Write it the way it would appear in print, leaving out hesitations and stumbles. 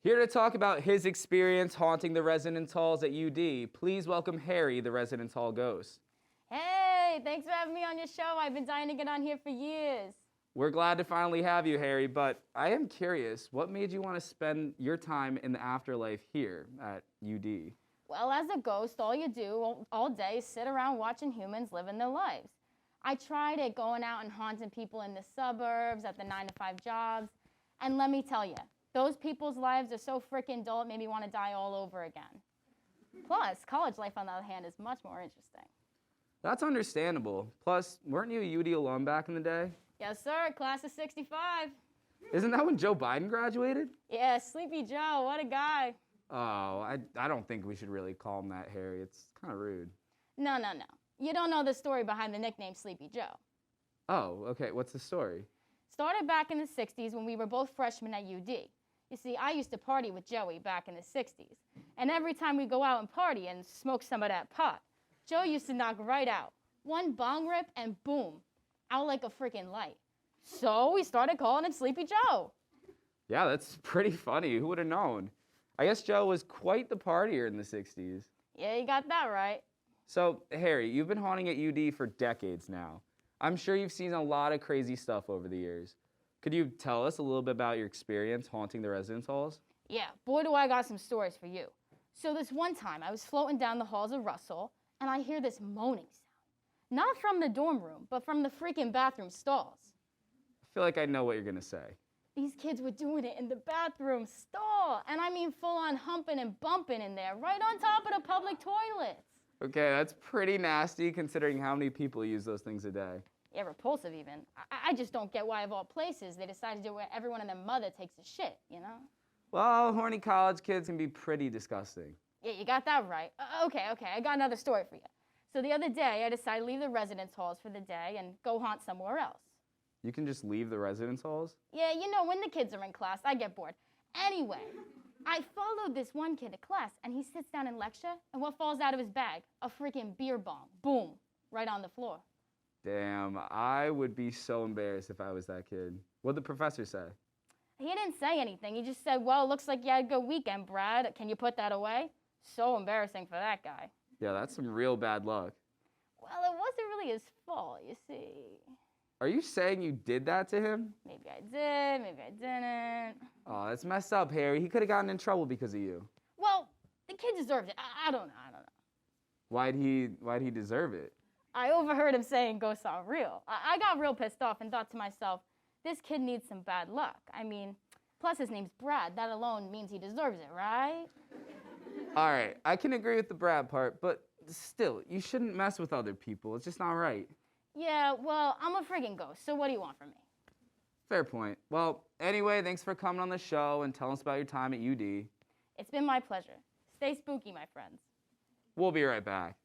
Here to talk about his experience haunting the residence halls at UD, please welcome Harry, the residence hall ghost. Hey, thanks for having me on your show. I've been dying to get on here for years. We're glad to finally have you, Harry, but I am curious, what made you want to spend your time in the afterlife here at UD? Well, as a ghost, all you do all day is sit around watching humans living their lives. I tried it going out and haunting people in the suburbs, at the 9-to-5 jobs, and let me tell you, those people's lives are so freaking dull it made me want to die all over again. Plus, college life, on the other hand, is much more interesting. That's understandable. Plus, weren't you a UD alum back in the day? Yes, sir. Class of 65. Isn't that when Joe Biden graduated? Yeah, Sleepy Joe. What a guy. Oh, I don't think we should really call him that, Harry. It's kind of rude. No. You don't know the story behind the nickname Sleepy Joe. Oh, okay. What's the story? Started back in the 60s when we were both freshmen at UD. You see, I used to party with Joey back in the 60s. And every time we go out and party and smoke some of that pot, Joe used to knock right out. One bong rip and boom, out like a freaking light. So we started calling him Sleepy Joe. Yeah, that's pretty funny. Who would have known? I guess Joe was quite the partier in the 60s. Yeah, you got that right. So, Harry, you've been haunting at UD for decades now. I'm sure you've seen a lot of crazy stuff over the years. Could you tell us a little bit about your experience haunting the residence halls? Yeah, boy do I got some stories for you. So this one time, I was floating down the halls of Russel, and I hear this moaning sound. Not from the dorm room, but from the freaking bathroom stalls. I feel like I know what you're going to say. These kids were doing it in the bathroom stall, and I mean full-on humping and bumping in there, right on top of the public toilets. Okay, that's pretty nasty considering how many people use those things a day. Yeah, repulsive even. I just don't get why, of all places, they decided to do where everyone and their mother takes a shit, you know? Well, horny college kids can be pretty disgusting. Yeah, you got that right. Okay, I got another story for you. So the other day, I decided to leave the residence halls for the day and go haunt somewhere else. You can just leave the residence halls? Yeah, you know, when the kids are in class, I get bored. Anyway, I followed this one kid to class, and he sits down in lecture, and what falls out of his bag? A freaking beer bong. Boom, right on the floor. Damn, I would be so embarrassed if I was that kid. What'd the professor say? He didn't say anything. He just said, well, it looks like you had a good weekend, Brad. Can you put that away? So embarrassing for that guy. Yeah, that's some real bad luck. Well, it wasn't really his fault, you see. Are you saying you did that to him? Maybe I did, maybe I didn't. Oh, that's messed up, Harry. He could have gotten in trouble because of you. Well, the kid deserved it. I don't know. Why'd he deserve it? I overheard him saying ghosts aren't real. I got real pissed off and thought to myself, this kid needs some bad luck. I mean, plus his name's Brad. That alone means he deserves it, right? All right, I can agree with the Brad part, but still, you shouldn't mess with other people. It's just not right. Yeah, well, I'm a friggin' ghost, so what do you want from me? Fair point. Well, anyway, thanks for coming on the show and telling us about your time at UD. It's been my pleasure. Stay spooky, my friends. We'll be right back.